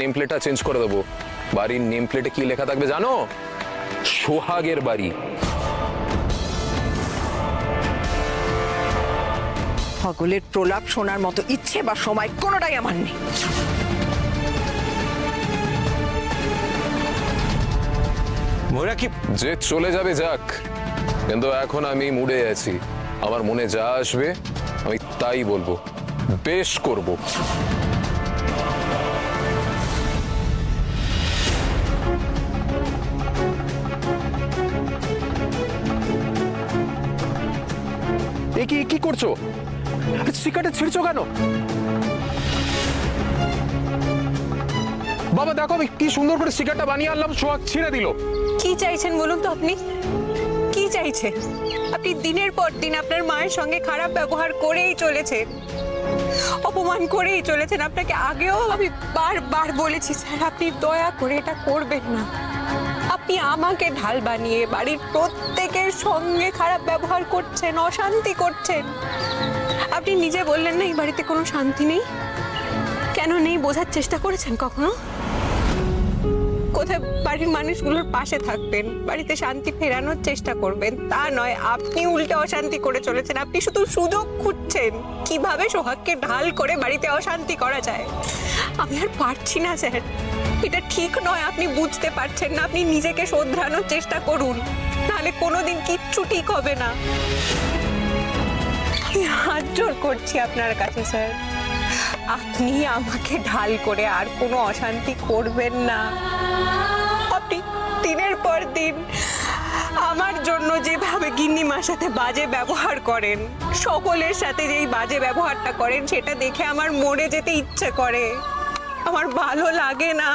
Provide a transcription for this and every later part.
Name প্লেটটা change করে দেবো। বাড়ির নেম প্লেটে কি লেখা থাকবে জানো? সোহাগের বাড়ি। পাগলের প্রলাপ শোনার মতো ইচ্ছে বা সময় কোনোটাই আমার নেই। ময়রা কি যে চলে যাবে যাক, কিন্তু এখন আমি মুডে আছি। আমার মনে যা আসবে আমি তাই বলবো, বেশ করব। এ কি কি করছো? সিগারেট ছিড়ছো কেন? বাবা দেখো আমি কি সুন্দর করে সিগারেটটা বানিয়ে আনলাম, সোহাগ ছিঁড়ে দিল। কি চাইছেন বলুন তো আপনি? কি চাইছেন? আপনি দিনের পর দিন আপনার মায়ের সঙ্গে খারাপ ব্যবহার করেই চলেছেন, অপমান করেই চলেছেন। আপনাকে আগেও আমি বারবার বলেছি স্যার, আপনি দয়া করে এটা করবেন না। আপনি আমাকে ঢাল বানিয়ে বাড়ির প্রত্যেকের সঙ্গে খারাপ ব্যবহার করছেন, অশান্তি করছেন। আপনি নিজে বললেন না এই বাড়িতে কোনো শান্তি নেই। কেন নেই বোঝার চেষ্টা করেছেন কখনো? কোথায় বাড়ির মানুষগুলোর পাশে থাকবেন, বাড়িতে শান্তি ফেরানোর চেষ্টা করবেন, তা নয় আপনি উল্টে অশান্তি করে চলেছেন। আপনি শুধু সুযোগ খুঁজছেন কিভাবে সোহাগকে ঢাল করে বাড়িতে অশান্তি করা যায়। আমি আর পারছি না স্যার, এটা ঠিক নয়। আপনি বুঝতে পারছেন না, আপনি নিজেকে শোধরানোর চেষ্টা করুন, নাহলে কোনোদিন কিচ্ছু ঠিক হবে না। আমি হাত জোর করছি আপনার কাছে স্যার, আপনি আমাকে ঢাল করে আর কোনো অশান্তি করবেন না। আপনি দিনের পর দিন আমার জন্য যেভাবে গিন্নিমার সাথে বাজে ব্যবহার করেন, সকলের সাথে যেই বাজে ব্যবহারটা করেন, সেটা দেখে আমার মরে যেতে ইচ্ছে করে। আমার ভালো লাগে না।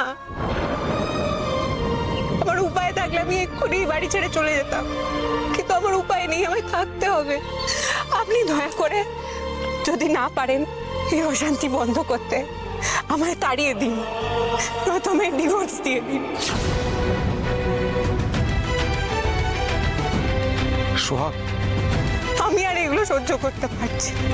আমার উপায় থাকলে আমি এক্ষুনি বাড়ি ছেড়ে চলে যেতাম, কিন্তু আমার উপায় নেই, আমায় থাকতে হবে। আপনি দয়া করে যদি না পারেন এই অশান্তি বন্ধ করতে, আমায় তাড়িয়ে দিন, প্রথমে ডিভোর্স দিয়ে দিন। সোহাগ, আমি আর এগুলো সহ্য করতে পারছি না।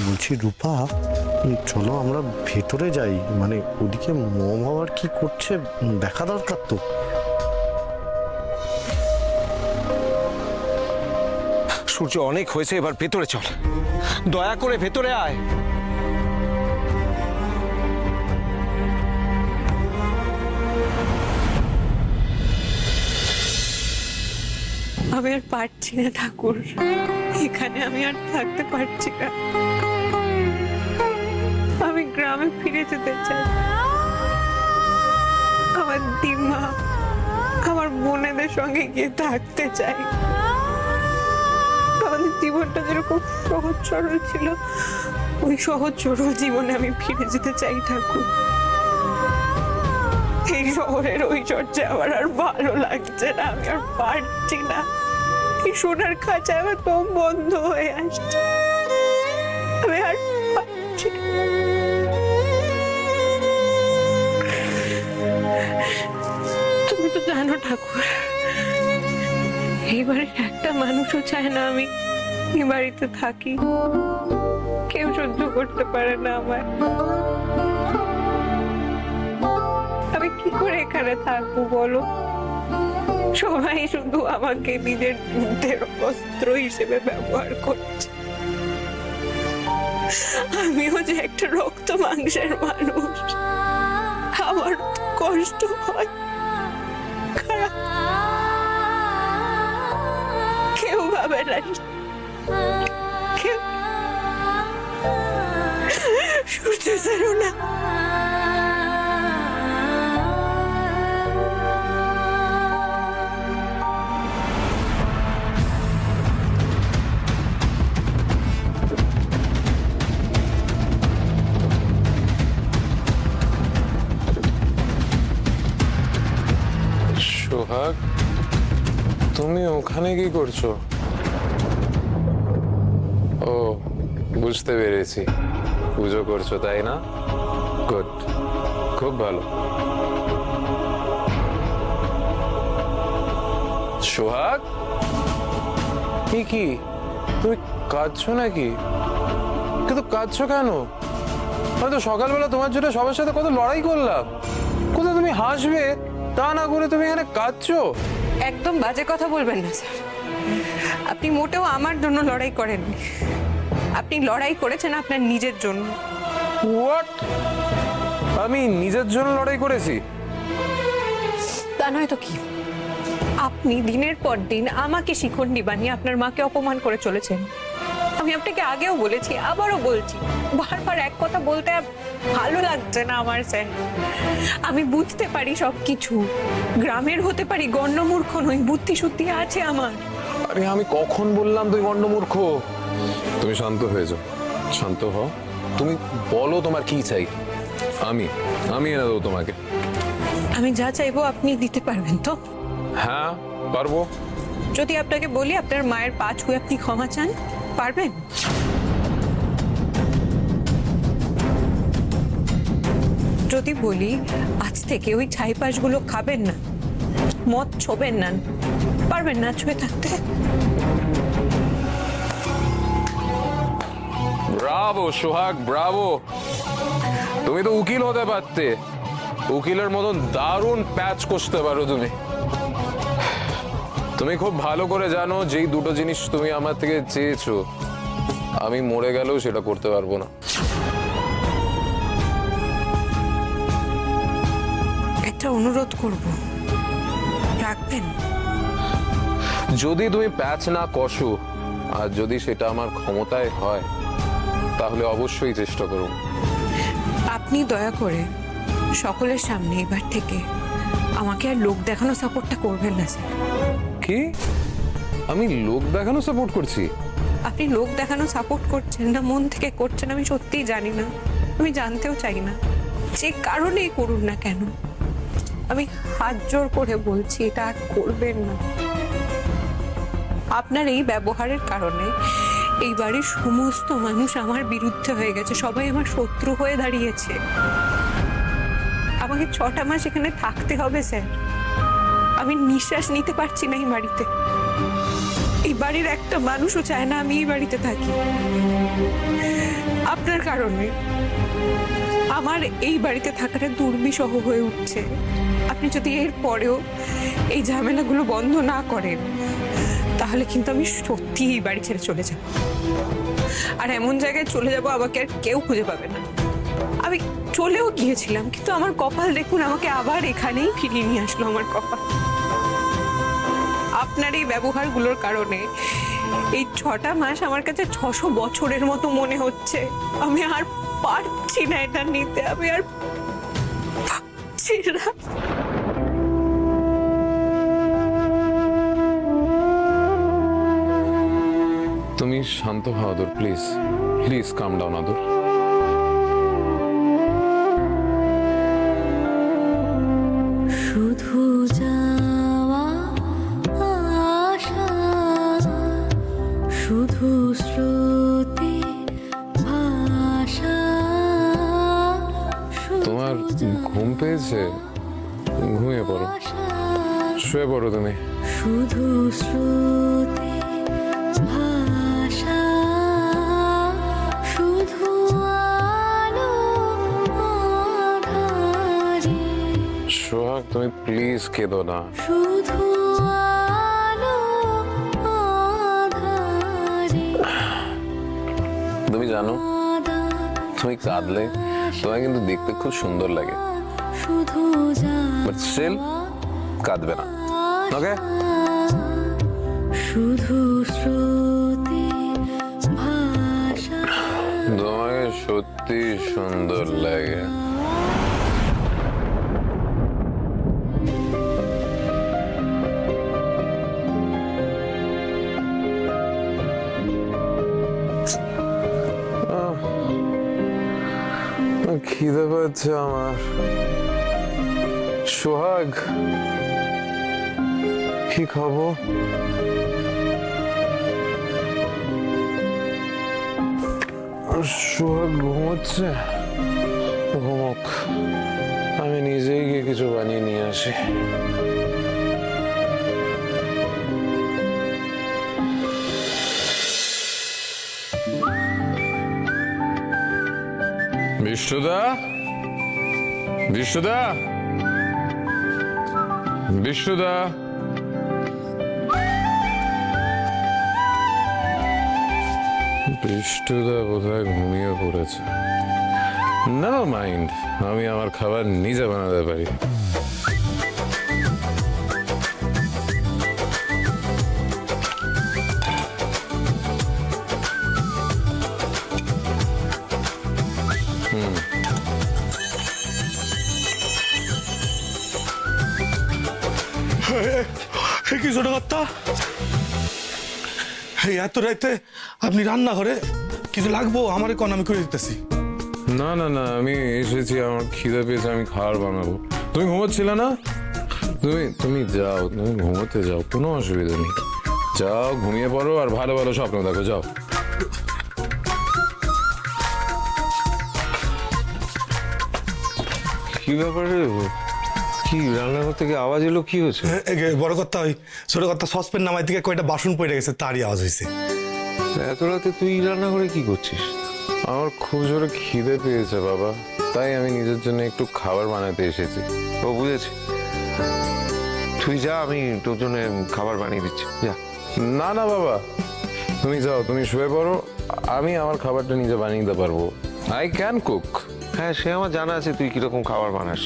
বলছি রূপা, চলো আমরা ভেতরে যাই, মানে ওদিকে মম আবার কি করছে দেখা দরকার তো। সূর্য অনেক হয়েছে, এবার ভেতরে চল, দয়া করে ভেতরে আয়। আমি আর পারছি না ঠাকুর, এখানে আমি আর থাকতে পারছি না। আমি গ্রামে ফিরে যেতে চাই। আমার দিমা, আমার বোনেদের সঙ্গে গিয়ে থাকতে চাই। আমাদের জীবনটা যেরকম সহজ সরল ছিল, ওই সহজ সরল জীবনে আমি ফিরে যেতে চাই ঠাকুর। এই শহরের ওই চর্চা আমার আর ভালো লাগছে না, আমি আর পারছি না। এই সোনার খাঁচা আমার তো বন্ধ হয়ে আসছে, আমি আর পারছি না। তুমি তো জানো ঠাকুর, এই বাড়ির একটা মানুষও চায় না আমি এই বাড়িতে থাকি। কেউ সহ্য করতে পারে না আমায়। আমি কি করে এখানে থাকবো বলো? সবাই শুধু আমাকে নিজের যুদ্ধের অস্ত্র হিসেবে ব্যবহার করছে। আমিও যে একটা রক্ত মাংসের মানুষ, আমার কষ্ট হয়, খারাপ। কেউ ভাবে না, কেউ সূর্য ছাড়ো না। সোহাগ, তুমি ওখানে কি করছো? ও, বুঝতে পেরেছি, পুজো করছো তাই না? গুড, খুব ভালো। সোহাগ, কি তুমি কাঁদছো নাকি? কিন্তু কাঁদছো কেন? হয়তো সকালবেলা তোমার জন্য সবার সাথে কত লড়াই করলাম, কোথাও তুমি হাসবে তা না করে তুমি এখানে কাঁদছো। একদম বাজে কথা বলবেন না স্যার। আপনি মোটেও আমার জন্য লড়াই করেননি, আপনি লড়াই করেছেন আপনার নিজের জন্য। হোয়াট? আমি নিজের জন্য লড়াই করেছি? তা নয় তো কি, আপনি দিনের পর দিন আমাকে শিখণ্ডী বানিয়ে আপনার মাকে অপমান করে চলেছেন। আমি আপনাকে আগেও বলেছি, আবারও বলছি, বারবার এক কথা বলতে আর ভালো লাগছে না আমার স্যার। আমি বুঝতে পারি সবকিছু, গ্রামের হতে পারি, গণ্যমূর্খ নই, বুদ্ধি শুদ্ধি আছে আমার। আরে আমি কখন বললাম তুই গণ্ডমূর্খ? তুমি শান্ত হয়ে যাও, শান্ত হও। তুমি বলো তোমার কি চাই, আমি এনে দেবো তোমাকে। আমি যা চাইবো আপনি দিতে পারবেন তো? হ্যাঁ পারবো। যদি আপনাকে বলি আপনার মায়ের পা ছুঁয়ে আপনি ক্ষমা চান, পারবেন? যদি বলি আজ থেকে ওই ছাই পাশগুলো খাবেন না, মদ ছোবেন না, পারবেন না ছুঁয়ে থাকতে? ব্রাভো সোহাগ, ব্রাভো। তুমি তো উকিল হতে পারতে, উকিলের মতন দারুণ প্যাচ কষতে পারো তুমি। তুমি খুব ভালো করে জানো যেই দুটো জিনিস তুমি আমার থেকে চেয়েছো, আমি মরে গেলেও সেটা করতে পারবো না। একটা অনুরোধ করব, রাখবেন? যদি তুমি প্যাচ না কষো, আর যদি সেটা আমার ক্ষমতায় হয়, তাহলে অবশ্যই চেষ্টা করব। আপনি দয়া করে সকলের সামনে এবার থেকে আমাকে আর লোক দেখানো সাপোর্টটা করবেন না স্যার। কি? আমি লোক দেখানো সাপোর্ট করছি? আপনি লোক দেখানো সাপোর্ট করছেন না মন থেকে করছেন আমি সত্যিই জানি না, আমি জানতেও চাই না। যে কারণেই করুন না কেন, আমি হাত জোর করে বলছি এটা আর করবেন না। আপনার এই ব্যবহারের কারণে এই বাড়ির সমস্ত মানুষ আমার বিরুদ্ধে হয়ে গেছে, সবাই আমার শত্রু হয়ে দাঁড়িয়েছে। আমাকে 6টা মাস এখানে থাকতে হবে স্যার। আমি নিঃশ্বাস নিতে পারছি না এই বাড়িতে। এই বাড়ির একটা মানুষও চায় না আমি এই বাড়িতে থাকি। আপনার কারণে আমার এই বাড়িতে থাকাটা দুর্বিষহ হয়ে উঠছে। আপনি যদি এর পরেও এই ঝামেলাগুলো বন্ধ না করেন, তাহলে কিন্তু আমি সত্যি এই বাড়ি ছেড়ে চলে যাব। আর এমন জায়গায় চলে যাব আমাকে আর কেউ খুঁজে পাবে না। আমি চলেও গিয়েছিলাম, কিন্তু আমার কপাল দেখুন, আমাকে আবার এখানেই ফিরিয়ে নিয়ে আসলো আমার কপাল। আপনার এই ব্যবহারগুলোর কারণে এই 6টা মাস আমার কাছে 600 বছরের মতো মনে হচ্ছে। আমি আর পারছি না এটা নিতে, আমি আর পারছি না। তুমি শান্ত হও আদর, প্লিজ প্লিজ কাম ডাউন আদর। শুধু যাওয়া আসা, শুধু স্রোতে ভাষা। তোমার ঘুম পেয়েছে? ঘুমিয়ে পড়ো, শুয়ে পড়ো তুমি। শুধু স্রোতে ভাষা, শুধু আলো আঁধারে, সোহাগ তুমি প্লিজ কেঁদো না। শুধু আলো আঁধারে। তুমি জানো, তুমি কাঁদলে তোমায় কিন্তু দেখতে খুব সুন্দর লাগে, শুধু বাট স্টিল কাঁদবে না, ওকে? শুধু স্রোতে ভাষা। তোমাকে সত্যি সুন্দর লাগে। খিদে পাচ্ছে আমার। সোহাগ, কি খাবো? সোহাগ ঘুমোচ্ছে, ঘুমোক, আমি নিজেই গিয়ে কিছু বানিয়ে নিয়ে আসি। বিষ্ণুদা, বিষ্ণুদা, বিষ্ণুদা। বিষ্ণুদা বোধহয় ঘুমিয়ে পড়েছে। নেভার মাইন্ড, আমি আমার খাবার নিজে বানাতে পারি। কি ছোট কথা, এই এত রাইতে আপনি রান্নাঘরে কিছু লাগবো আমার কোন আমি করে দিতেছি। না না না, আমি এসেছি, আমার খিদে পেয়েছে, আমি খাবার বানাবো। তুমি ঘুমোচ্ছিলে না? তুমি তুমি যাও, তুমি ঘুমোতে যাও, কোনো অসুবিধা নেই। যাও, ঘুমিয়ে পড়ো আর ভালো ভালো স্বপ্ন দেখো, যাও। কি ব্যাপারে? কি রান্নাঘর থেকে আওয়াজ এলো? কি হয়েছে? বড় কথা, ওই ছোট কথা সসপেন নামাই থেকে কয়টা বাসন পড়ে গেছে, তারই আওয়াজ হয়েছে। এত রাতে তুই রান্নাঘরে কি করছিস? আমার খুব জোরে খিদে পেয়েছে বাবা, তাই আমি নিজের জন্য একটু খাবার বানাতে এসেছি। ও বুঝেছি, তুই যা, আমি তোর জন্য খাবার বানিয়ে দিচ্ছি, যা। না না বাবা, তুমি যাও, তুমি শুয়ে পড়ো, আমি আমার খাবারটা নিজে বানিয়ে দিতে পারবো। I can cook. হ্যাঁ, সে আমার জানা আছে তুই কিরকম খাবার বানাস।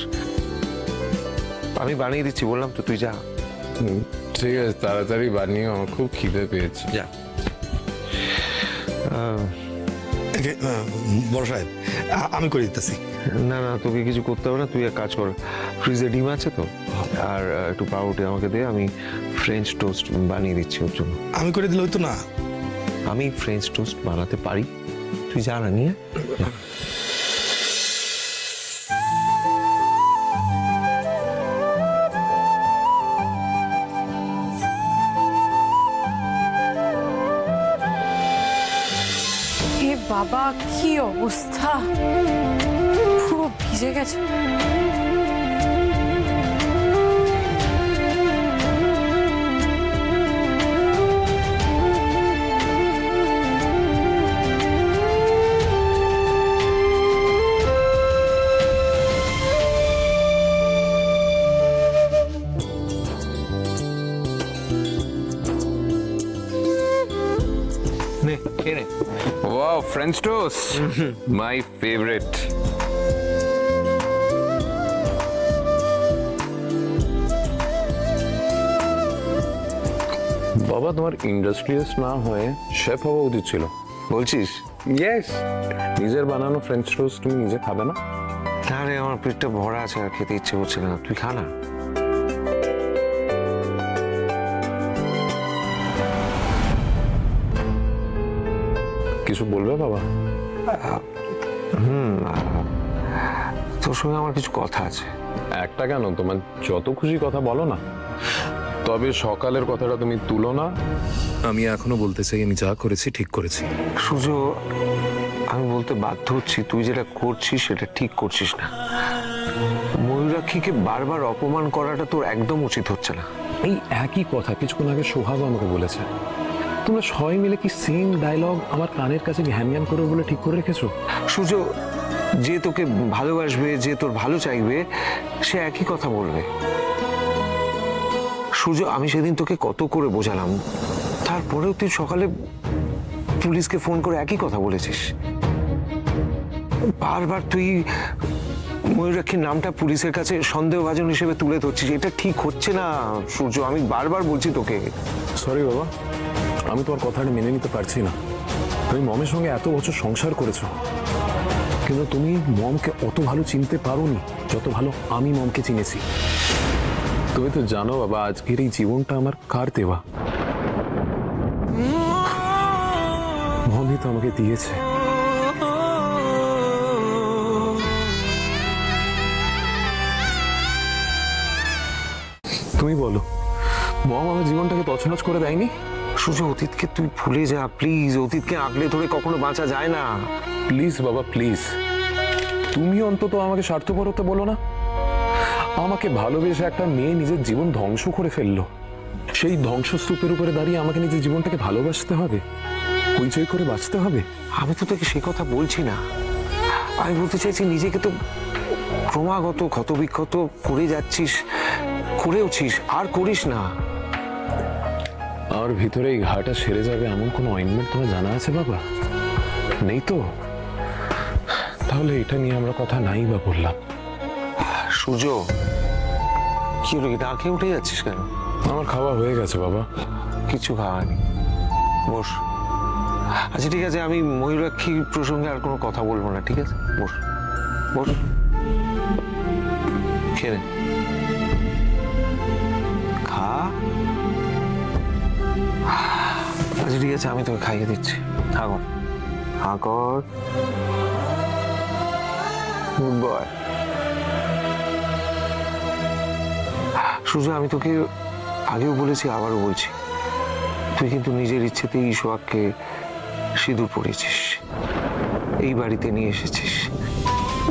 আমি বানিয়ে দিচ্ছি বললাম তো, তুই যা। ঠিক আছে, তাড়াতাড়ি বানিয়ে, আমার খুব খিদে পেয়েছে। যা। বড় সাহেব, আমি করে দিতেছি। না না, তোকে কিছু করতে হবে না, তুই এক কাজ কর, ফ্রিজে ডিম আছে তো, আর একটু পাউরুটি আমাকে দে, আমি ফ্রেঞ্চ টোস্ট বানিয়ে দিচ্ছি ওর জন্য। আমি করে দিলে হয়তো না। আমি ফ্রেঞ্চ টোস্ট বানাতে পারি, তুই যা না নিয়ে। এ বাবা, কি অবস্থা, পুরো ভিজে গেছে। নে, খেয়ে নে। Wow, French toast, my favourite. বাবা, তোমার ইন্ডাস্ট্রিয়ালিস্ট না হয়ে শেফ হওয়া উচিত ছিল। বলছিস? ইয়েস, নিজের বানানো ফ্রেঞ্চ টোস্ট তুমি নিজে খাবে না? আরে আমার পেটটা ভরা আছে, আর খেতে ইচ্ছে করছে না, তুই খা না। কিছু বলবে বাবা? তোর সঙ্গে আমার কিছু কথা আছে। একটা কেন, তোমার যত খুশি কথা বলো না, তবে সকালের কথাটা তুমি তুলো না। আমি এখনো বলতে চাই, আমি যা করেছি ঠিক করেছি। সূর্য, আমি বলতে বাধ্য হচ্ছি, তুই যেটা করছিস সেটা ঠিক করছিস না। ময়ূরাক্ষীকে বারবার অপমান করাটা তোর একদম উচিত হচ্ছে না। এই একই কথা কিছুক্ষণ আগে সোহাগ আমাকে বলেছে। তোমরা সবাই মিলে কি সেম ডায়লগ আমার কানের কাছে ঘ্যান ঘ্যান করে বলে ঠিক করে রেখেছো? সূর্য, যে তোকে ভালোবাসবে, যে তোর ভালো চাইবে, সে একই কথা বলবে। সূর্য, আমি সেদিন তোকে কত করে বোঝালাম, তারপরেও তুই সকালে পুলিশকে ফোন করে একই কথা বলেছিস। বারবার তুই ময়ূরাক্ষীর নামটা পুলিশের কাছে সন্দেহভাজন হিসেবে তুলে ধরছিস, এটা ঠিক হচ্ছে না সূর্য, আমি বারবার বলছি তোকে। সরি বাবা, আমি তোমার কথাটা মেনে নিতে পারছি না। তুমি মমের সঙ্গে এত বছর সংসার করেছো, কিন্তু তুমি মমকে অত ভালো চিনতে পারোনি যত ভালো আমি মমকে চিনেছি। তুমি তো জানো বাবা, আজকের এই জীবনটা আমার কার দেওয়া। মমই তো আমাকে দিয়েছে। তুমি বলো, মম আমার জীবনটাকে তছনছ করে দেয়নি? সূর্য, অতীতকে তুই ভুলে যা প্লিজ, অতীতকে আঁকড়ে ধরে কখনো বাঁচা যায় না। প্লিজ বাবা, প্লিজ, তুমি অন্তত আমাকে স্বার্থপর হতে বলো না। আমাকে ভালোবেসে একটা মেয়ে নিজের জীবন ধ্বংস করে ফেললো, সেই ধ্বংসস্তূপের উপরে দাঁড়িয়ে আমাকে নিজের জীবনটাকে ভালোবাসতে হবে? পরিচয় করে বাঁচতে হবে? আমি তো তোকে সে কথা বলছি না, আমি বলতে চাইছি নিজেকে তো ক্রমাগত ক্ষতবিক্ষত করে যাচ্ছিস, করেওছিস, আর করিস না। আর ভিতরে এই ঘাটা সেরে যাবে এমন কোনো অয়েন্টমেন্ট তোমার জানা আছে বাবা? নেই তো? তাহলে এটা নিয়ে আমরা কথা নাই বা বললাম। সূর্য, কি হলো, না খেয়ে উঠে যাচ্ছিস কেন? আমার খাওয়া হয়ে গেছে বাবা। কিছু খাওয়ানি, বস। আচ্ছা ঠিক আছে, আমি ময়ূরাক্ষী প্রসঙ্গে আর কোনো কথা বলবো না, ঠিক আছে? বস বস, খেয়ে নে। খা। আচ্ছা ঠিক আছে, আমি তোকে খাইয়ে দিচ্ছি। হা কর, হা কর, গুড বয়। সূর্য, আমি তোকে আগেও বলেছি, আবারও বলছি, তুই কিন্তু নিজের ইচ্ছেতেই সোহাগকে সিঁদুর পরিয়েছিস, এই বাড়িতে নিয়ে এসেছিস।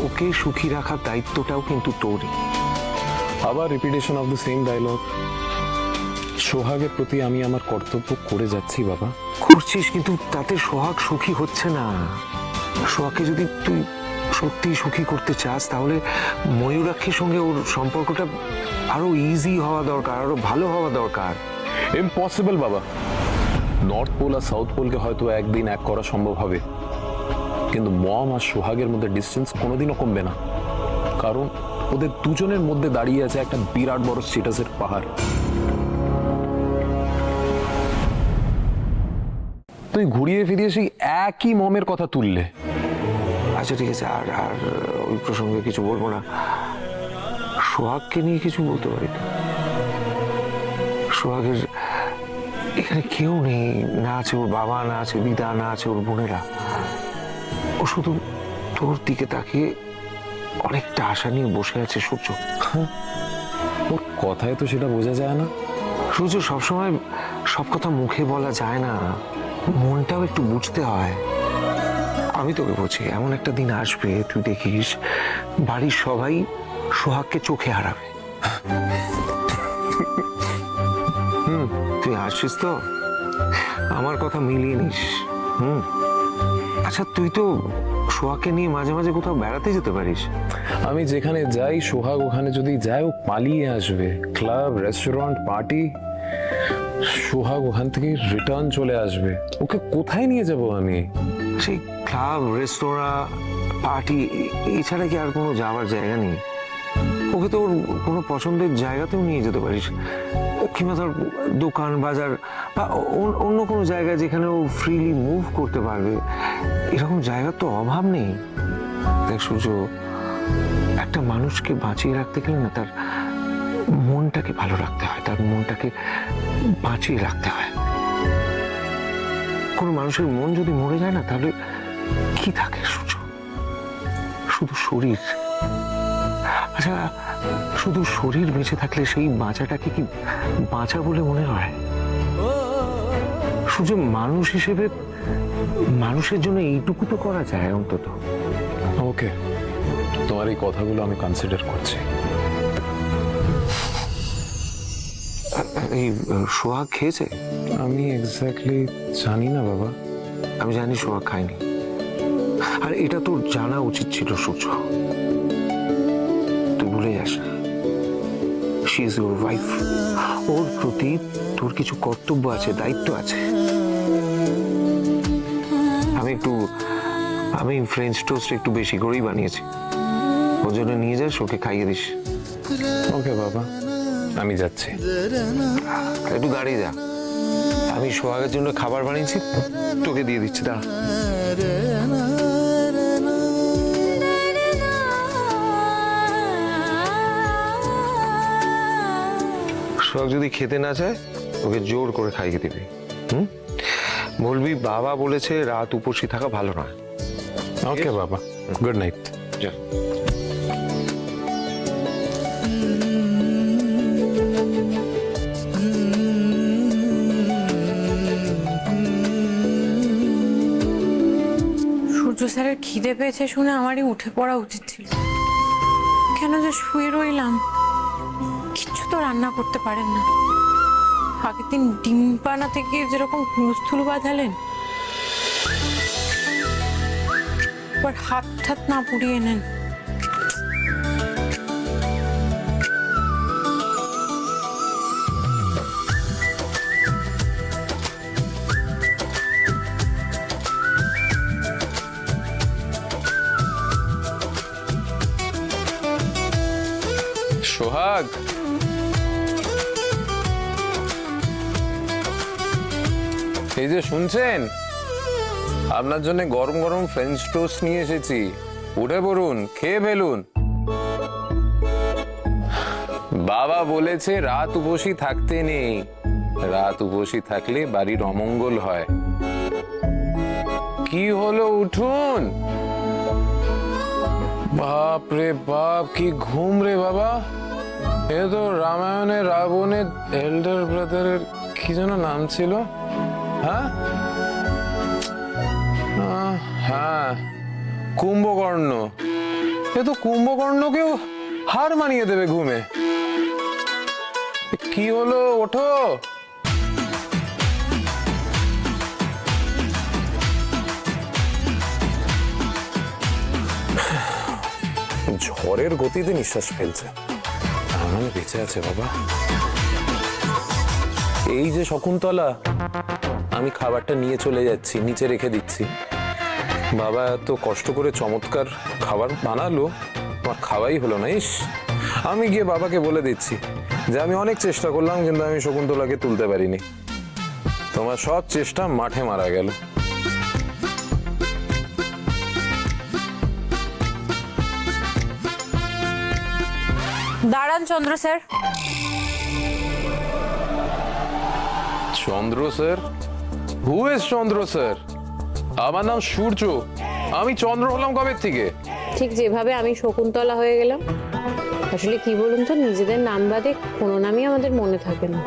ওকে সুখী রাখার দায়িত্বটাও কিন্তু তোরই। আবার repetition of the same dialogue. সোহাগের প্রতি আমি আমার কর্তব্য করে যাচ্ছি বাবা। করছিস, কিন্তু তাতে সোহাগ সুখী হচ্ছে না। সোহাগকে যদি তুই সত্যি সুখী করতে চাস, তাহলে ময়ূরাক্ষীর সঙ্গে ওর সম্পর্কটা আরো ইজি হওয়া দরকার, আরো ভালো হওয়া দরকার। ইম্পসিবল বাবা। নর্থ পোল আর সাউথ পোলকে হয়তো একদিন এক করা সম্ভব হবে, কিন্তু মম আর সোহাগের মধ্যে ডিস্টেন্স কোনোদিনও কমবে না, কারণ ওদের দুজনের মধ্যে দাঁড়িয়ে আছে একটা বিরাট বড় স্ট্যাটাসের পাহাড়। তুই ঘুরিয়ে ফিরিয়ে সেই একই মমের কথা তুললে। আচ্ছা ঠিক আছে, আর আর ওই প্রসঙ্গে কিছু বলবো না। সোহাগকে নিয়ে কিছু বলতে পারি তো? সোহাগের এখানে কেউ নেই, না আছে ওর বাবা, না আছে দিদা, না আছে ওর বোনেরা। ও শুধু তোর দিকে তাকিয়ে অনেকটা আশা নিয়ে বসে আছে। সূর্য, ওর কথায় তো সেটা বোঝা যায় না। সূর্য, সবসময় সব কথা মুখে বলা যায় না, মনটাও একটু বুঝতে হয়। আমি তোকে বলছি, এমন একটা দিন আসবে, তুই দেখিস বাড়ির সবাই সোহাগকে চোখে হারাবে। তুই আসছিস তো? আমার কথা মিলিয়ে নিস। আচ্ছা, তুই তো সোহাগকে নিয়ে মাঝে মাঝে কোথাও বেড়াতে যেতে পারিস। আমি যেখানে যাই সোহাগ ওখানে যদি যায় ও পালিয়ে আসবে। ক্লাব, রেস্টুরেন্ট, পার্টি, সোহাগ ওখান থেকে রিটার্ন চলে আসবে। ওকে কোথায় নিয়ে যাব আমি? সেই ক্লাব, রেস্তোরাঁ, পার্টি এছাড়া কি আর কোনো যাওয়ার জায়গা নেই? ওকে তো ওর কোনো পছন্দের জায়গাতেও নিয়ে যেতে পারিস, কিংবা ধর দোকান, বাজার বা অন্য কোনো জায়গায় যেখানে ও ফ্রিলি মুভ করতে পারবে। এরকম জায়গার তো অভাব নেই। দেখ সূর্য, একটা মানুষকে বাঁচিয়ে রাখতে গেলে না তার মনটাকে ভালো রাখতে হয়, তার মনটাকে বাঁচিয়ে রাখতে হয়। কোনো মানুষের মন যদি মরে যায় না, তাহলে কি থাকে সূর্য? শুধু শরীর। আচ্ছা, শুধু শরীর বেঁচে থাকলে সেই বাঁচাটাকে কি বাঁচা বলে মনে হয়? সূর্য, মানুষ হিসেবে মানুষের জন্য এইটুকু তো করা যায় অন্তত। ওকে, তোমার এই কথাগুলো আমি কনসিডার করছি। এই সোহাগ খেয়েছে? আমি এক্স্যাক্টলি জানি না বাবা। আমি জানি সোহাগ খায়নি, আর এটা তোর জানা উচিত ছিল সূর্য। তুই ভুলে যাস না, শি ইজ ইউর ওয়াইফ। ওর প্রতি তোর কিছু কর্তব্য আছে, দায়িত্ব আছে। আমি ফ্রেঞ্চ টোস্ট একটু বেশি করেই বানিয়েছি, ওর জন্য নিয়ে যাস, ওকে খাইয়ে দিস। ওকে বাবা, আমি যাচ্ছি। একটু দাঁড়িয়ে যা, আমি সোহাগের জন্য খাবার বানিয়েছি, তোকে দিয়ে দিচ্ছি, দাঁড়া। সোহাগ যদি খেতে না চায়, ওকে জোর করে খাইয়ে দিবি। বলবি বাবা বলেছে রাত উপসী থাকা ভালো নয়। ওকে বাবা, গুড নাইট। যা। সূর্য স্যারের খিদে পেয়েছে শুনে আমারই উঠে পড়া উচিত ছিল। কেন যে শুয়ে রইলাম? কিচ্ছু তো রান্না করতে পারেন না। আগের দিন ডিম বানাতে গিয়ে যেরকম হুলস্থুল বাঁধালেন, একবার হাত ঠাত না পুড়িয়ে নেন। সোহাগ, এই যে শুনছেন, আপনার জন্য গরম গরম ফ্রেঞ্চ টোস্ট নিয়ে এসেছি। উঠে পড়ুন, খেয়ে ফেলুন। বাবা বলেছে রাত উপসী থাকতে নেই, রাত উপসী থাকলে বাড়ির অমঙ্গল হয়। কি হলো, উঠুন। বাপ রে বাপ, কি ঘুম রে বাবা। এ তো রামায়ণে রাবণের এল্ডার ব্রাদারের কি যেন নাম ছিল? হ্যাঁ হ্যাঁ, কুম্ভকর্ণ। এ তো কুম্ভকর্ণকেও হার মানিয়ে দেবে ঘুমে। কি হলো, ওঠো। ঝড়ের গতিতে নিঃশ্বাস ফেলছে, তার মানে বেঁচে আছে বাবা। এই যে শকুন্তলা, আমি খাবারটা নিয়ে চলে যাচ্ছি, নিচে রেখে দিচ্ছি। বাবা এত কষ্ট করে চমৎকার খাবার বানালো, আমার খাওয়াই হলো না। ইস, আমি গিয়ে বাবাকে বলে দিচ্ছি যে আমি অনেক চেষ্টা করলাম, কিন্তু আমি শকুন্তলাকে তুলতে পারিনি। তোমার সব চেষ্টা মাঠে মারা গেল। দাঁড়ান Chandra sir. Chandra sir? Who is Chandra sir? আমার নাম সূর্য। আমি চন্দ্র হলাম কবে থেকে? ঠিক যেভাবে আমি শকুন্তলা হয়ে গেলাম। আসলে কি বলুন তো, নিজেদের নাম বাদে কোনো নামই আমাদের মনে থাকে না।